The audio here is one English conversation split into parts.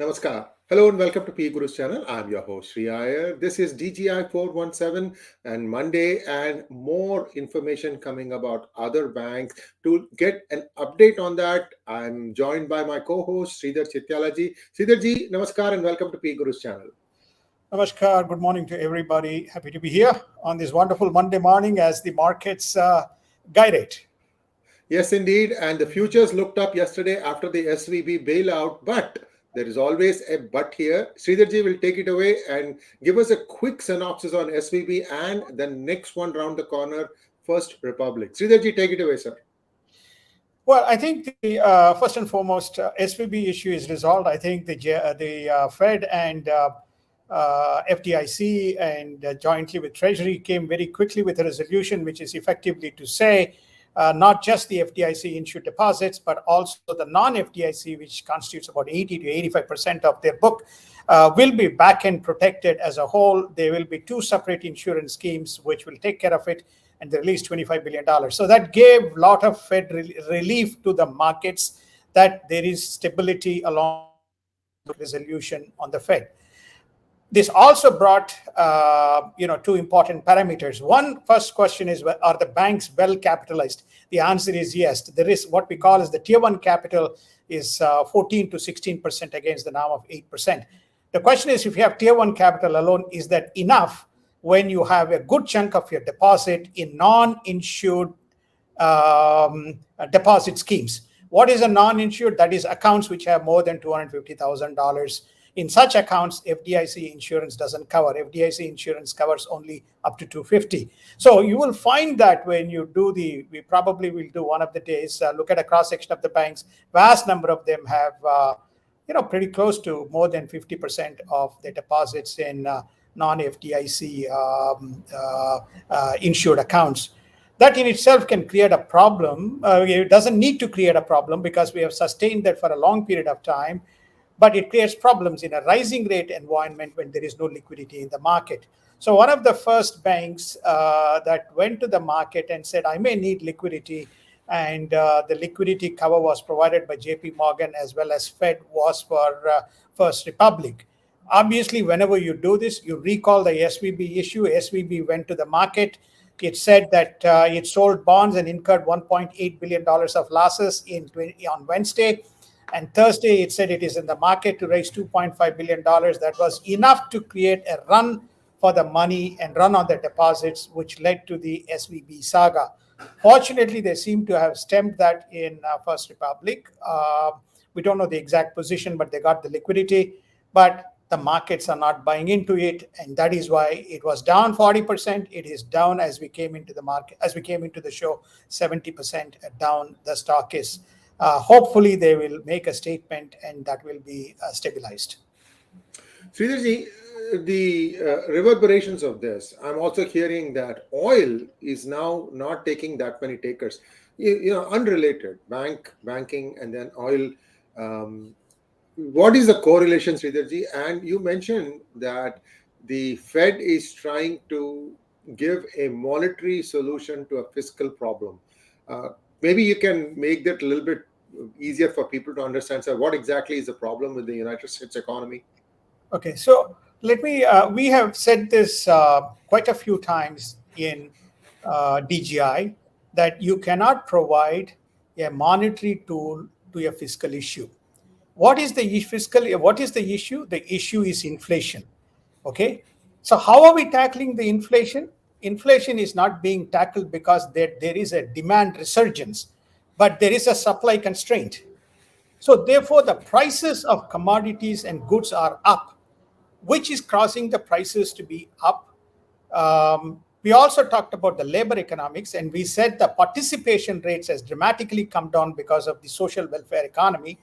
Namaskar. Hello and welcome to P Guru's channel. I'm your host Sri Iyer. This is DGI-417 and Monday and more information coming about other banks. To get an update on that, I'm joined by my co-host Sridhar Chityalaji. Sridharji, Namaskar and welcome to P Guru's channel. Namaskar. Good morning to everybody. Happy to be here on this wonderful Monday morning as the markets guide it. Yes, indeed. And the futures looked up yesterday after the SVB bailout, but there is always a but here. Sridharji will take it away and give us a quick synopsis on SVB and the next one round the corner, First Republic. Sridharji, take it away, sir. Well, I think the first and foremost SVB issue is resolved. I think the Fed and FDIC and jointly with Treasury came very quickly with a resolution, which is effectively to say not just the FDIC insured deposits, but also the non-FDIC, which constitutes about 80 to 85% of their book, will be back-end protected as a whole. There will be two separate insurance schemes which will take care of it, and they released $25 billion. So that gave a lot of Fed relief to the markets that there is stability along with resolution on the Fed. This also brought, two important parameters. First question is, are the banks well capitalized? The answer is yes. There is what we call as the tier one capital is 14 to 16% against the norm of 8%. The question is, if you have tier one capital alone, is that enough when you have a good chunk of your deposit in non-insured deposit schemes? What is a non-insured? That is accounts which have more than $250,000. In such accounts, FDIC insurance doesn't cover. FDIC insurance covers only up to $250,000. So you will find that when you do we probably will do one of the days, look at a cross-section of the banks. Vast number of them have, pretty close to more than 50% of their deposits in non-FDIC insured accounts. That in itself can create a problem. It doesn't need to create a problem because we have sustained that for a long period of time. But it creates problems in a rising rate environment when there is no liquidity in the market. So one of the first banks that went to the market and said, I may need liquidity, and the liquidity cover was provided by JP Morgan as well as Fed was for First Republic. Obviously, whenever you do this, you recall the SVB issue. SVB went to the market. It said that it sold bonds and incurred $1.8 billion of losses on Wednesday. And Thursday, it said it is in the market to raise $2.5 billion. That was enough to create a run for the money and run on the deposits, which led to the SVB saga. Fortunately, they seem to have stemmed that in First Republic. We don't know the exact position, but they got the liquidity. But the markets are not buying into it, and that is why it was down 40%. It is down as we came into the market, as we came into the show, 70% down. The stock is. Hopefully, they will make a statement and that will be stabilized. Sridharji, the reverberations of this, I'm also hearing that oil is now not taking that many takers. Unrelated, banking, and then oil. What is the correlation, Sridharji? And you mentioned that the Fed is trying to give a monetary solution to a fiscal problem. Maybe you can make that a little bit easier for people to understand, sir, what exactly is the problem with the United States economy? Okay, so let me, we have said this quite a few times in DGI, that you cannot provide a monetary tool to a fiscal issue. What is the issue? The issue is inflation. Okay, so how are we tackling the inflation? Inflation is not being tackled because there is a demand resurgence, but there is a supply constraint. So therefore, the prices of commodities and goods are up, which is causing the prices to be up. We also talked about the labor economics, and we said the participation rates has dramatically come down because of the social welfare economy.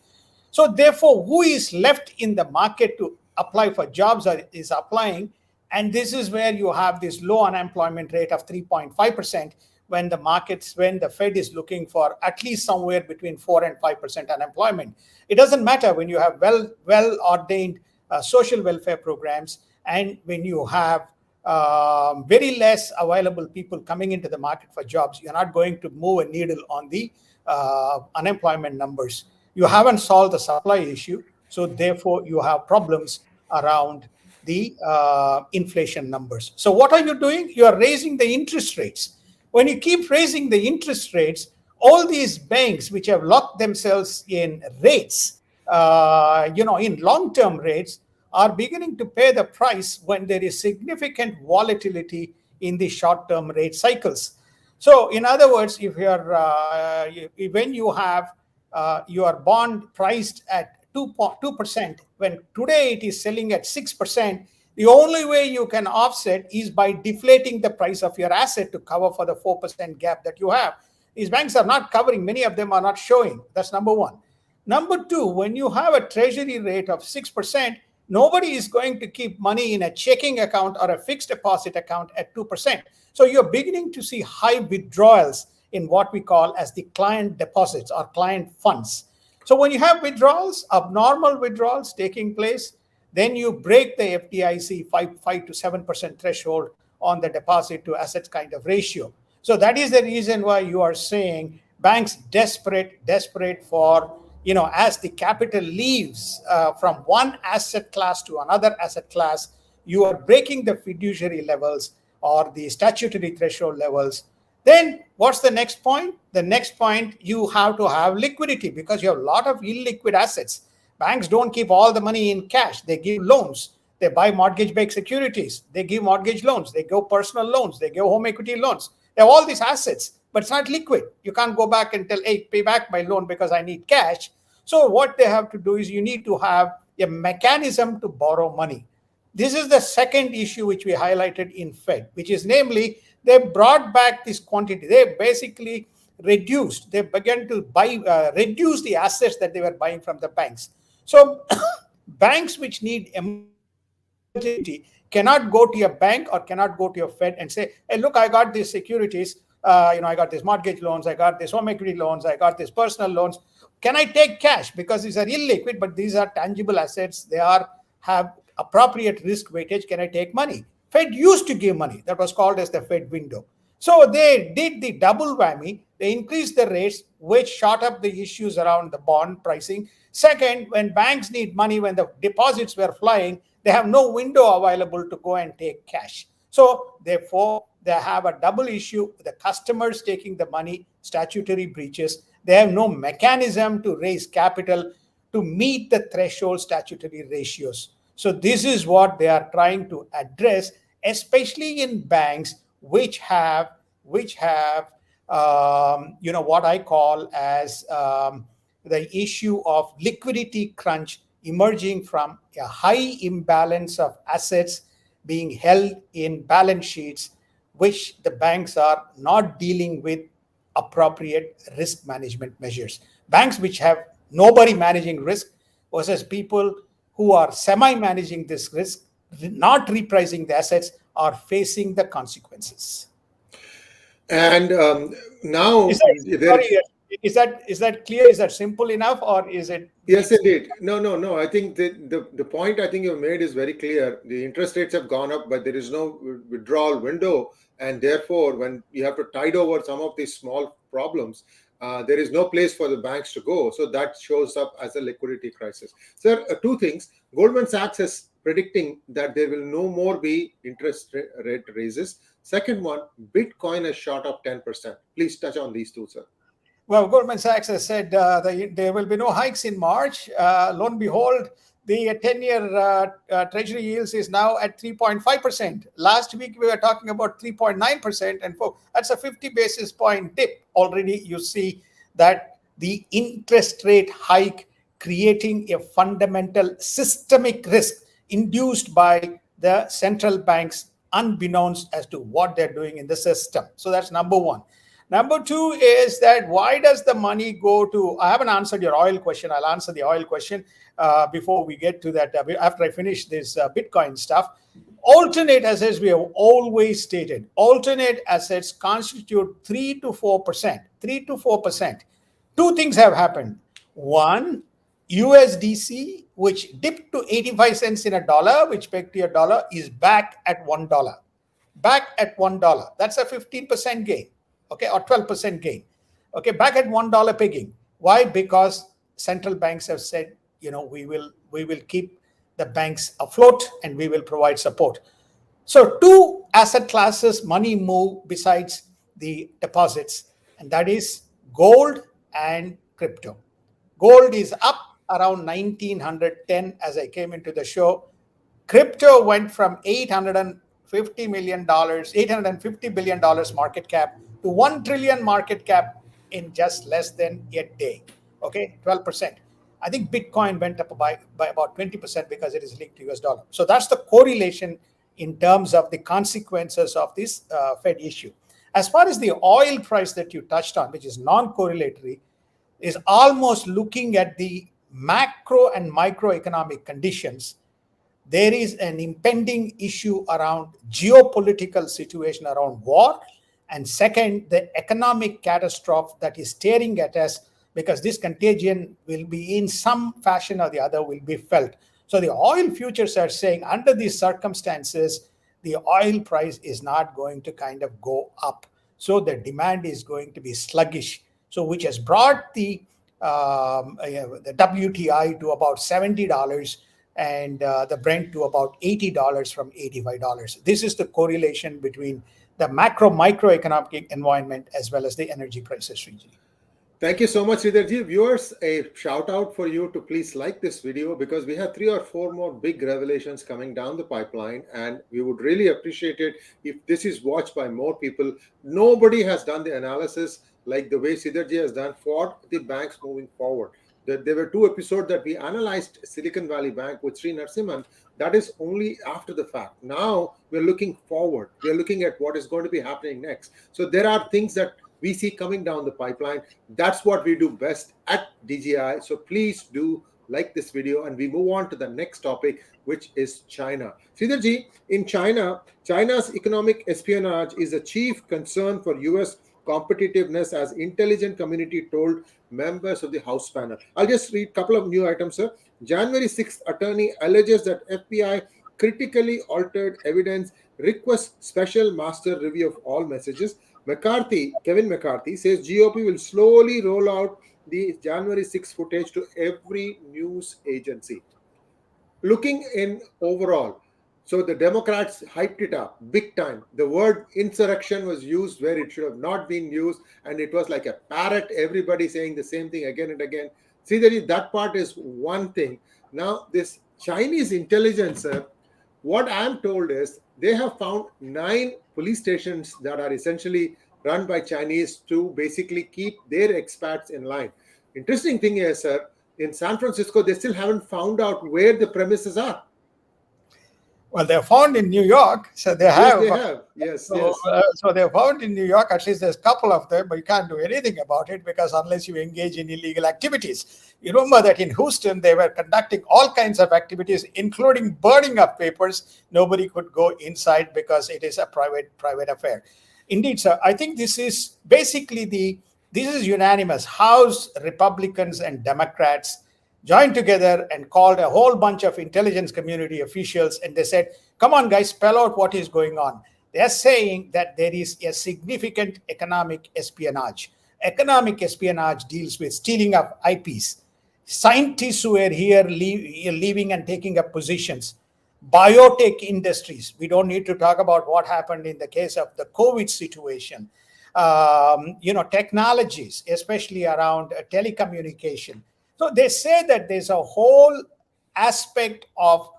So therefore, who is left in the market to apply for jobs is applying. And this is where you have this low unemployment rate of 3.5% when the Fed is looking for at least somewhere between 4 and 5% unemployment. It doesn't matter when you have well-ordained social welfare programs and when you have very less available people coming into the market for jobs, you're not going to move a needle on the unemployment numbers. You haven't solved the supply issue. So therefore, you have problems around the inflation numbers. So what are you doing? You are raising the interest rates. When you keep raising the interest rates, all these banks which have locked themselves in rates, in long-term rates, are beginning to pay the price when there is significant volatility in the short-term rate cycles. So, in other words, if you're when you have your bond priced at 2%, when today it is selling at 6%, the only way you can offset is by deflating the price of your asset to cover for the 4% gap that you have. These banks are not covering, many of them are not showing. That's number one. Number two, when you have a treasury rate of 6%, nobody is going to keep money in a checking account or a fixed deposit account at 2%. So you're beginning to see high withdrawals in what we call as the client deposits or client funds. So when you have withdrawals, abnormal withdrawals taking place, then you break the FDIC 5 to 7% threshold on the deposit to assets kind of ratio. So that is the reason why you are saying banks desperate for, as the capital leaves from one asset class to another asset class, you are breaking the fiduciary levels or the statutory threshold levels. Then what's the next point? The next point, you have to have liquidity because you have a lot of illiquid assets. Banks don't keep all the money in cash. They give loans. They buy mortgage-backed securities. They give mortgage loans. They give personal loans. They give home equity loans. They have all these assets, but it's not liquid. You can't go back and tell, hey, pay back my loan because I need cash. So what they have to do is you need to have a mechanism to borrow money. This is the second issue which we highlighted in Fed, which is namely, they brought back this quantity. They basically reduced. They began to reduce the assets that they were buying from the banks. So banks which need emergency cannot go to a bank or cannot go to a Fed and say, hey, look, I got these securities. I got these mortgage loans. I got these home equity loans. I got these personal loans. Can I take cash? Because these are illiquid, but these are tangible assets. They have appropriate risk weightage. Can I take money? Fed used to give money. That was called as the Fed window. So they did the double whammy. They increased the rates, which shot up the issues around the bond pricing. Second, when banks need money, when the deposits were flying, they have no window available to go and take cash. So therefore, they have a double issue. The customers taking the money, statutory breaches. They have no mechanism to raise capital to meet the threshold statutory ratios. So this is what they are trying to address, especially in banks which have what I call as the issue of liquidity crunch emerging from a high imbalance of assets being held in balance sheets, which the banks are not dealing with appropriate risk management measures. Banks which have nobody managing risk versus people who are semi-managing this risk, not repricing the assets, are facing the consequences. And now Is that clear? Is that simple enough, or is it? Yes, indeed. No. I think the point I think you made is very clear. The interest rates have gone up, but there is no withdrawal window, and therefore, when you have to tide over some of these small problems, there is no place for the banks to go. So that shows up as a liquidity crisis. So two things. Goldman Sachs is predicting that there will no more be interest rate raises. Second one, Bitcoin has shot up 10%. Please touch on these two, sir. Well, Goldman Sachs has said there will be no hikes in March. Lo and behold, the 10-year Treasury yields is now at 3.5%. Last week, we were talking about 3.9%. And that's a 50 basis point dip. Already, you see that the interest rate hike creating a fundamental systemic risk induced by the central banks unbeknownst as to what they're doing in the system. So that's number one. Number two is that why does the money go to, I haven't answered your oil question. I'll answer the oil question before we get to that, after I finish this Bitcoin stuff. Alternate assets, we have always stated, alternate assets constitute 3 to 4%. 3 to 4%. Two things have happened. One, USDC, which dipped to 85 cents in a dollar, which pegged to a dollar, is back at $1. Back at $1. That's a 15% gain. Okay, or 12% gain. Okay, back at $1 pegging. Why? Because central banks have said we will keep the banks afloat, and we will provide support. So two asset classes money move besides the deposits, and that is gold and crypto. Gold is up around 1910 as I came into the show. Crypto went from $850 million, $850 billion market cap to 1 trillion market cap in just less than a day. Okay, 12%. I think Bitcoin went up by about 20% because it is linked to US dollar. So that's the correlation in terms of the consequences of this Fed issue. As far as the oil price that you touched on, which is non-correlatory, is almost looking at the macro and microeconomic conditions. There is an impending issue around geopolitical situation around war, and second, the economic catastrophe that is staring at us, because this contagion will be in some fashion or the other will be felt. So the oil futures are saying under these circumstances, the oil price is not going to kind of go up. So the demand is going to be sluggish. So which has brought the WTI to about $70 and the Brent to about $80 from $85. This is the correlation between the macro microeconomic environment as well as the energy prices region. Thank you so much, Sridharji. Viewers, a shout out for you to please like this video, because we have 3 or 4 more big revelations coming down the pipeline, and we would really appreciate it if this is watched by more people. Nobody has done the analysis like the way Sridharji has done for the banks moving forward. There were 2 episodes that we analyzed Silicon Valley Bank with Sri Narasimhan. That is only after the fact. Now we're looking forward. We're looking at what is going to be happening next. So there are things that we see coming down the pipeline. That's what we do best at DGI. So please do like this video, and we move on to the next topic, which is China. Sridharji, in China, China's economic espionage is a chief concern for US competitiveness, as intelligence community told members of the House panel. I'll just read a couple of new items, sir. January 6th, attorney alleges that FBI critically altered evidence, requests special master review of all messages. Kevin McCarthy says GOP will slowly roll out the January 6 footage to every news agency. Looking in overall, so the Democrats hyped it up big time. The word insurrection was used where it should have not been used, and it was like a parrot, everybody saying the same thing again and again. See, that part is one thing. Now, this Chinese intelligence, what I'm told is they have found 9 police stations that are essentially run by Chinese to basically keep their expats in line. Interesting thing is, sir, in San Francisco, they still haven't found out where the premises are. Well, they're found in New York, so they have. Yes, they have. Yes, so, yes. So they're found in New York. At least there's a couple of them, but you can't do anything about it because unless you engage in illegal activities. You remember that in Houston, they were conducting all kinds of activities, including burning of papers. Nobody could go inside because it is a private affair. Indeed, sir. I think this is basically this is unanimous. House Republicans and Democrats joined together and called a whole bunch of intelligence community officials, and they said, come on, guys, spell out what is going on. They are saying that there is a significant economic espionage. Economic espionage deals with stealing of IPs. Scientists who are here leaving and taking up positions. Biotech industries. We don't need to talk about what happened in the case of the COVID situation. Technologies, especially around telecommunication. So they say that there's a whole aspect of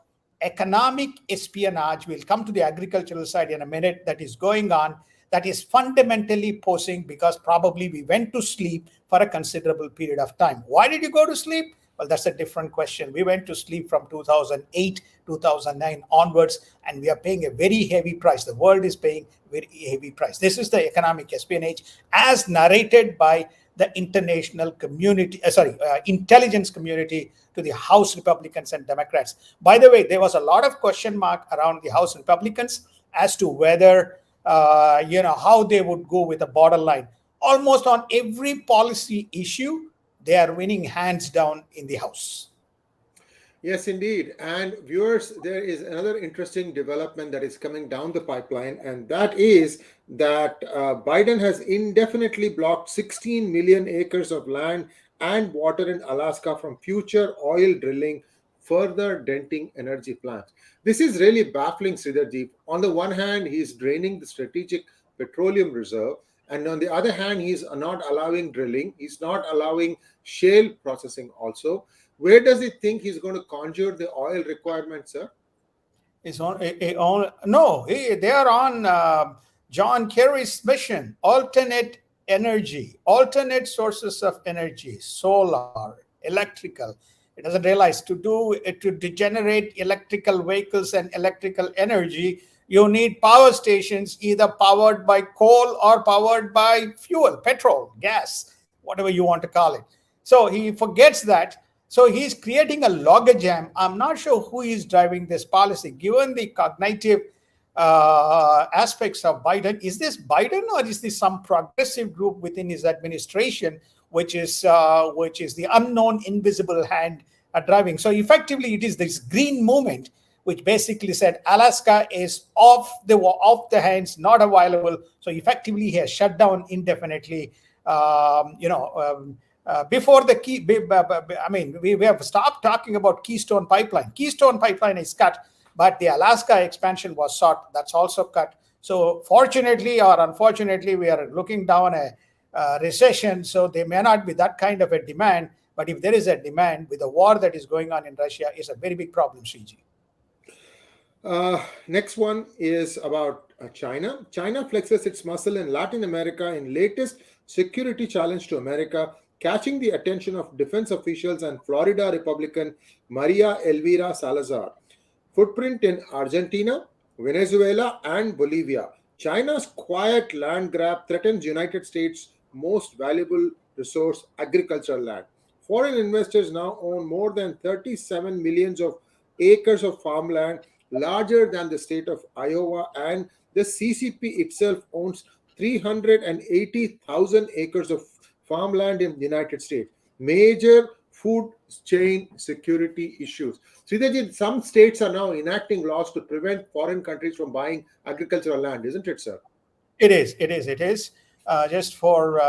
economic espionage. We'll come to the agricultural side in a minute. That is going on. That is fundamentally posing because probably we went to sleep for a considerable period of time. Why did you go to sleep? Well, that's a different question. We went to sleep from 2008, 2009 onwards, and we are paying a very heavy price. The world is paying a very heavy price. This is the economic espionage as narrated by the international community, intelligence community to the House Republicans and Democrats. By the way, there was a lot of question mark around the House Republicans as to whether, how they would go with the borderline. Almost on every policy issue, they are winning hands down in the House. Yes, indeed. And viewers, there is another interesting development that is coming down the pipeline, and that is that Biden has indefinitely blocked 16 million acres of land and water in Alaska from future oil drilling, further denting energy plants. This is really baffling, Sridharji. On the one hand, he is draining the strategic petroleum reserve, and on the other hand, he's not allowing drilling, he's not allowing shale processing also. Where does he think he's going to conjure the oil requirements, sir? Is on no, they are on John Kerry's mission: alternate energy, alternate sources of energy, solar, electrical. It doesn't realize to generate electrical vehicles and electrical energy, you need power stations either powered by coal or powered by fuel, petrol, gas, whatever you want to call it. So he forgets that. So he's creating a logjam. I'm not sure who is driving this policy. Given the cognitive aspects of Biden, is this Biden or is this some progressive group within his administration, which is the unknown invisible hand driving? So effectively, it is this green movement which basically said Alaska is off the hands, not available. So effectively, he has shut down indefinitely. Before the key, I mean, we have stopped talking about Keystone Pipeline. Keystone Pipeline is cut, but the Alaska expansion was sought. That's also cut. So fortunately or unfortunately, we are looking down a recession. So there may not be that kind of a demand. But if there is a demand with the war that is going on in Russia, it's a very big problem, Sriji. Next one is about China. China flexes its muscle in Latin America in latest security challenge to America, catching the attention of defense officials and Florida Republican Maria Elvira Salazar. Footprint in Argentina, Venezuela, and Bolivia. China's quiet land grab threatens United States' most valuable resource, agricultural land. Foreign investors now own more than 37 millions of acres of farmland, larger than the state of Iowa, and the CCP itself owns 380,000 acres of farmland in the United States. Major food chain security issues. Sridharji, some states are now enacting laws to prevent foreign countries from buying agricultural land, isn't it, sir? It is. Just for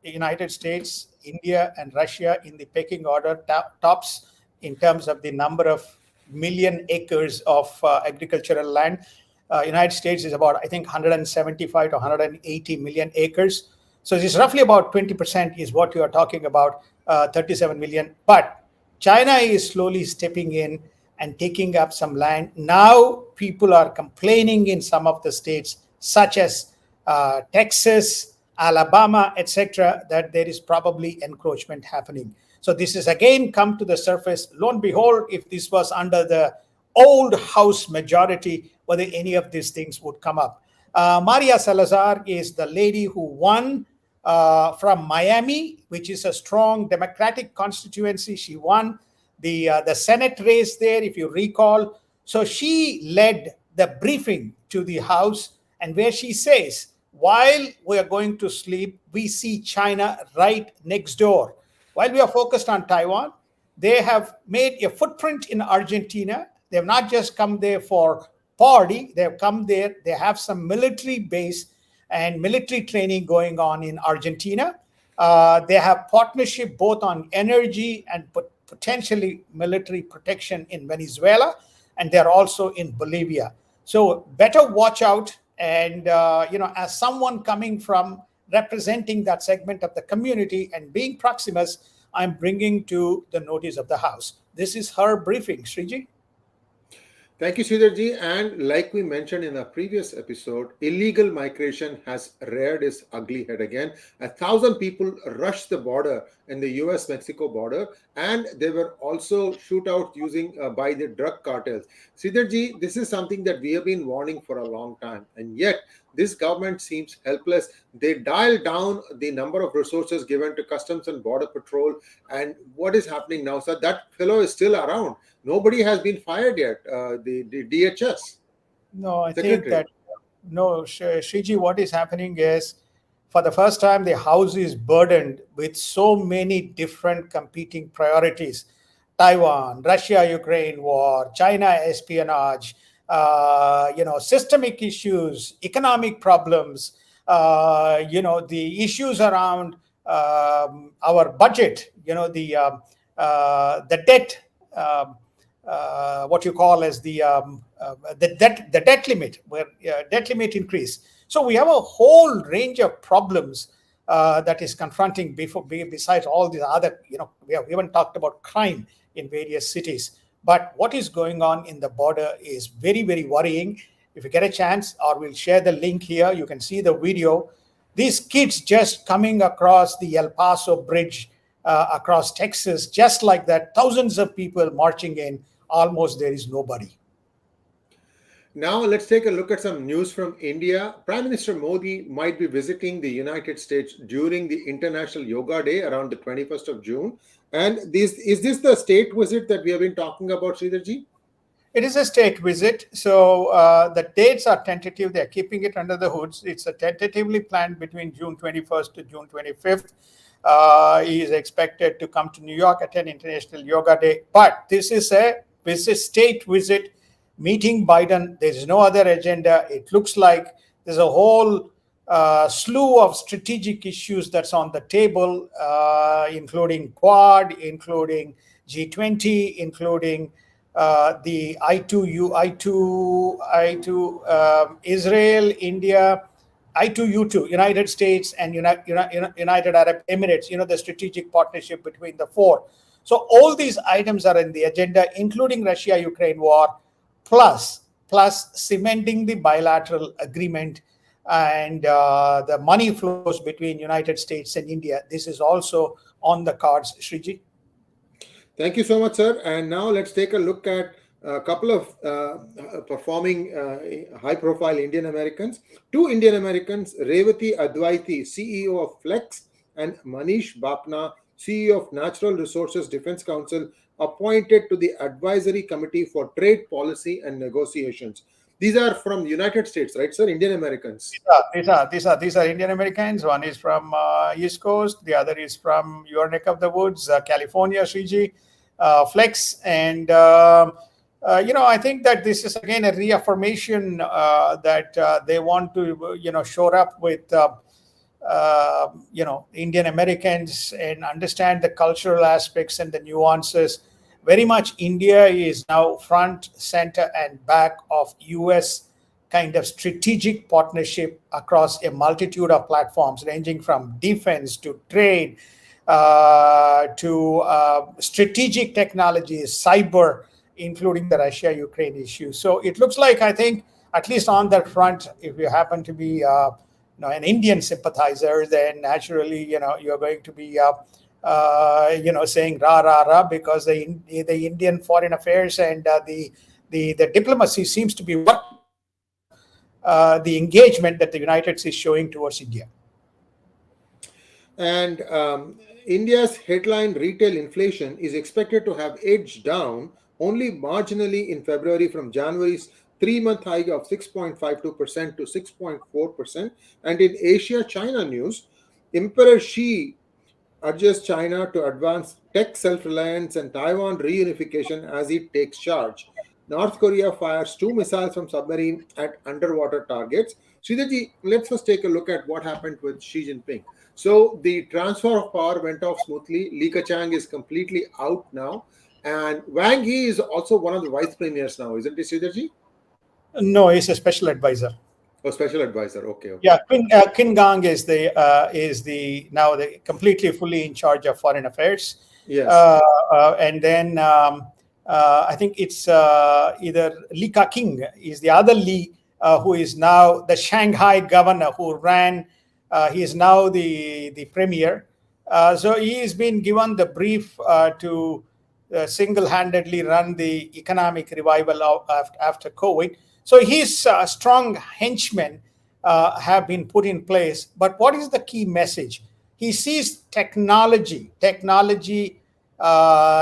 United States, India, and Russia in the pecking order, tops in terms of the number of million acres of agricultural land. United States is about, I think, 175 to 180 million acres. So it's roughly about 20% is what you are talking about, 37 million. But China is slowly stepping in and taking up some land. Now people are complaining in some of the states, such as Texas, Alabama, etc., that there is probably encroachment happening. So this is again come to the surface. Lo and behold, if this was under the old House majority, whether any of these things would come up. Maria Salazar is the lady who won from Miami, which is a strong Democratic constituency. She won the Senate race there, if you recall. So she led the briefing to the House, and where she says, while we are going to sleep, we see China right next door. While we are focused on Taiwan, they have made a footprint in Argentina. They have not just come there for party. They have come there. They have some military base and military training going on in Argentina. They have partnership both on energy and potentially military protection in Venezuela, and they're also in Bolivia. So better watch out. And as someone coming from representing that segment of the community and being Proximus, I'm bringing to the notice of the House. This is her briefing, Sriji. Thank you, Sridharji. And like we mentioned in a previous episode, illegal migration has reared its ugly head again. 1,000 people rushed the border in the US-Mexico border, and there were also shootouts using by the drug cartels. Sridharji, this is something that we have been warning for a long time, and yet this government seems helpless. They dial down the number of resources given to Customs and Border Patrol. And what is happening now, sir? That fellow is still around. Nobody has been fired yet. The DHS. No, I Secretary. think that, no, Shriji, what is happening is, for the first time, the House is burdened with so many different competing priorities. Taiwan, Russia-Ukraine war, China espionage, systemic issues, economic problems, the issues around our budget, the debt, what you call as the debt limit, where debt limit increase. So we have a whole range of problems that is confronting besides all these other, we have even talked about crime in various cities. But what is going on in the border is very, very worrying. If you get a chance, or we'll share the link here, you can see the video. These kids just coming across the El Paso Bridge, across Texas, just like that, thousands of people marching in, almost there is nobody. Now, let's take a look at some news from India. Prime Minister Modi might be visiting the United States during the International Yoga Day around the 21st of June. And is this the state visit that we have been talking about, Sridharji? It is a state visit. So the dates are tentative. They're keeping it under the hoods. It's a tentatively planned between June 21st to June 25th. He is expected to come to New York, attend International Yoga Day. But this is a state visit, meeting Biden. There is no other agenda. It looks like there's a whole slew of strategic issues that's on the table, including Quad, including G20, including the I2 Israel, India, I2U2, United States and United Arab Emirates, the strategic partnership between the four. So all these items are in the agenda, including Russia-Ukraine war, plus cementing the bilateral agreement and the money flows between United States and India. This is also on the cards, Shriji. Thank you so much, sir. And now let's take a look at a couple of performing high-profile Indian Americans. Two Indian Americans, Revati Advaiti, CEO of Flex, and Manish Bapna, CEO of Natural Resources Defense Council, appointed to the Advisory Committee for Trade Policy and Negotiations. These are from the United States, right, sir? Indian Americans. These are Indian Americans. One is from East Coast. The other is from your neck of the woods, California, Shriji, Flex. And, I think that this is, again, a reaffirmation that they want to, shore up with, Indian Americans and understand the cultural aspects and the nuances. Very much India is now front, center, and back of US kind of strategic partnership across a multitude of platforms, ranging from defense to trade to strategic technologies, cyber, including the Russia-Ukraine issue. So it looks like, I think, at least on that front, if you happen to be an Indian sympathizer, then naturally, you're going to be saying rah rah rah, because the Indian foreign affairs and the diplomacy seems to be what the engagement that the United States is showing towards India. And India's headline retail inflation is expected to have edged down only marginally in February from January's 3-month high of 6.52% to 6.4%. And in Asia-China news, Emperor Xi urges China to advance tech self-reliance and Taiwan reunification as it takes charge. North Korea fires 2 missiles from submarine at underwater targets. Sridharji, let's first take a look at what happened with Xi Jinping. So the transfer of power went off smoothly. Li Keqiang is completely out now. And Wang Yi is also one of the vice premiers now, isn't he, Sridharji? No, he's a special advisor. Oh, special advisor. Okay. Yeah, Qin Gang is now the completely fully in charge of foreign affairs. Yes. And then I think it's either Li Keqiang is the other Li, who is now the Shanghai governor who ran. He is now the premier. So he has been given the brief to single-handedly run the economic revival after COVID. So his strong henchmen have been put in place. But what is the key message? He sees technology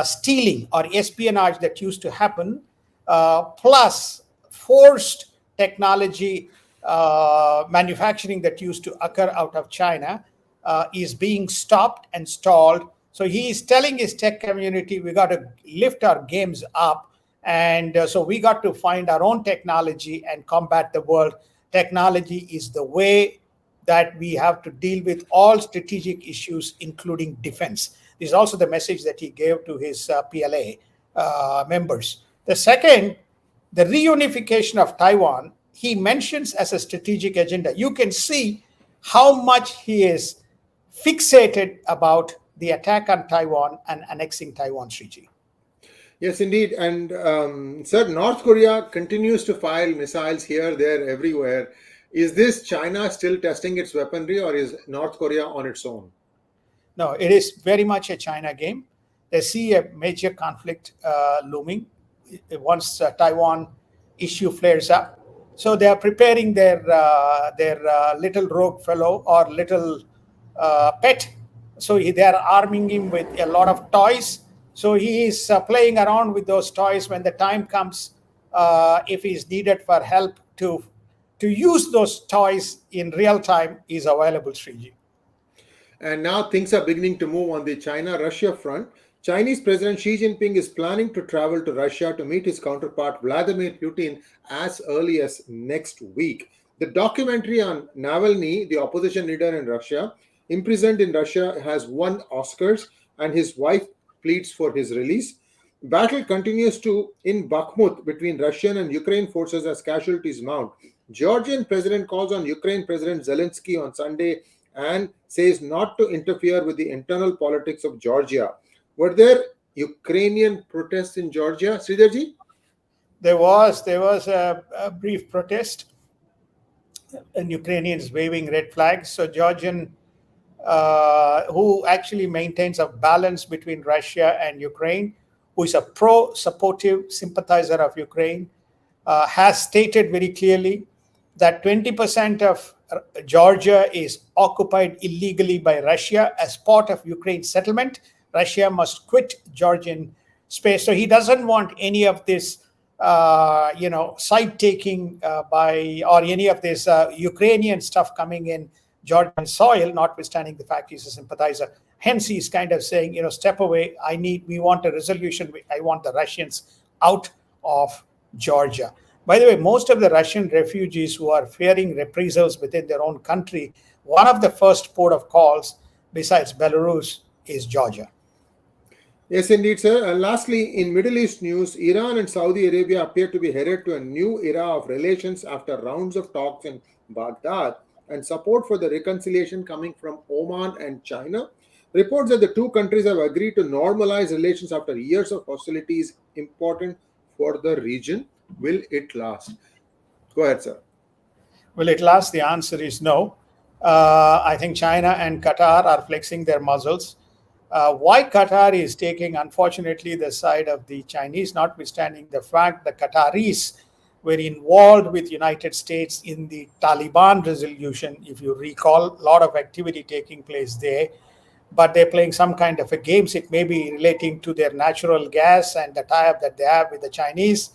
stealing or espionage that used to happen, plus forced technology manufacturing that used to occur out of China is being stopped and stalled. So he is telling his tech community, we got to lift our games up. And so we got to find our own technology and combat the world. Technology is the way that we have to deal with all strategic issues, including defense. This is also the message that he gave to his PLA members. The second, the reunification of Taiwan, he mentions as a strategic agenda. You can see how much he is fixated about the attack on Taiwan and annexing Taiwan, Sriji. Yes, indeed. And sir, North Korea continues to fire missiles here, there, everywhere. Is this China still testing its weaponry, or is North Korea on its own? No, it is very much a China game. They see a major conflict looming once Taiwan issue flares up. So they are preparing their little rogue fellow or little pet. So they are arming him with a lot of toys. So he is playing around with those toys. When the time comes, if he's needed for help to use those toys in real time, is available, Sriji. And now things are beginning to move on the China-Russia front. Chinese President Xi Jinping is planning to travel to Russia to meet his counterpart Vladimir Putin as early as next week. The documentary on Navalny, the opposition leader in Russia, imprisoned in Russia, has won Oscars, and his wife pleads for his release. Battle continues in Bakhmut between Russian and Ukraine forces as casualties mount. Georgian president calls on Ukraine President Zelensky on Sunday and says not to interfere with the internal politics of Georgia. Were there Ukrainian protests in Georgia, Sridharji? There was a brief protest, and Ukrainians waving red flags. So Georgian, who actually maintains a balance between Russia and Ukraine, who is a pro-supportive sympathizer of Ukraine, has stated very clearly that 20% of Georgia is occupied illegally by Russia as part of Ukraine's settlement. Russia must quit Georgian space. So he doesn't want any of this, side taking by, or any of this Ukrainian stuff coming in Georgian soil, notwithstanding the fact he's a sympathizer. Hence, he's kind of saying, step away. We want a resolution. I want the Russians out of Georgia. By the way, most of the Russian refugees who are fearing reprisals within their own country, one of the first port of calls, besides Belarus, is Georgia. Yes, indeed, sir. And lastly, in Middle East news, Iran and Saudi Arabia appear to be headed to a new era of relations after rounds of talks in Baghdad and support for the reconciliation coming from Oman and China. Reports that the two countries have agreed to normalize relations after years of hostilities important for the region. Will it last? Go ahead, sir. Will it last? The answer is no. I think China and Qatar are flexing their muscles. Why Qatar is taking, unfortunately, the side of the Chinese, notwithstanding the fact the Qataris were involved with United States in the Taliban resolution, if you recall, a lot of activity taking place there. But they're playing some kind of a games. It may be relating to their natural gas and the tie-up that they have with the Chinese.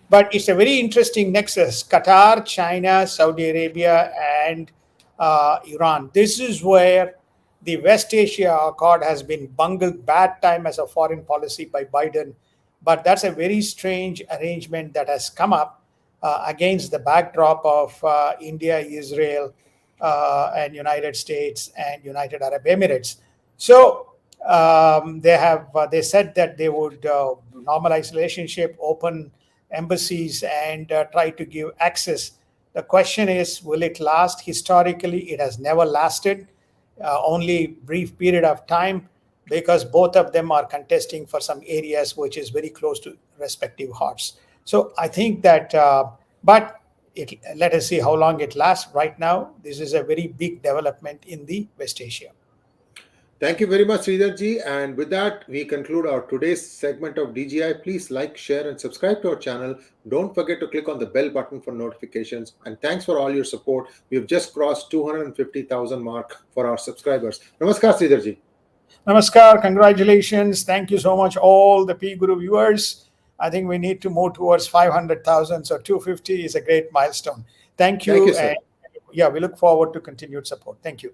But it's a very interesting nexus: Qatar, China, Saudi Arabia, and Iran. This is where the West Asia Accord has been bungled bad time as a foreign policy by Biden. But that's a very strange arrangement that has come up against the backdrop of India, Israel, and United States and United Arab Emirates. So they said that they would normalize relationship, open embassies, and try to give access. The question is, will it last? Historically, it has never lasted. Only brief period of time, because both of them are contesting for some areas which is very close to respective hearts. So I think that, let us see how long it lasts. Right now, this is a very big development in the West Asia. Thank you very much, Sridharji. And with that, we conclude our today's segment of DGI. Please like, share, and subscribe to our channel. Don't forget to click on the bell button for notifications. And thanks for all your support. We have just crossed 250,000 mark for our subscribers. Namaskar, Sridharji. Namaskar. Congratulations. Thank you so much, all the P Guru viewers. I think we need to move towards 500,000. So 250 is a great milestone. Thank you. Thank you, sir. And we look forward to continued support. Thank you.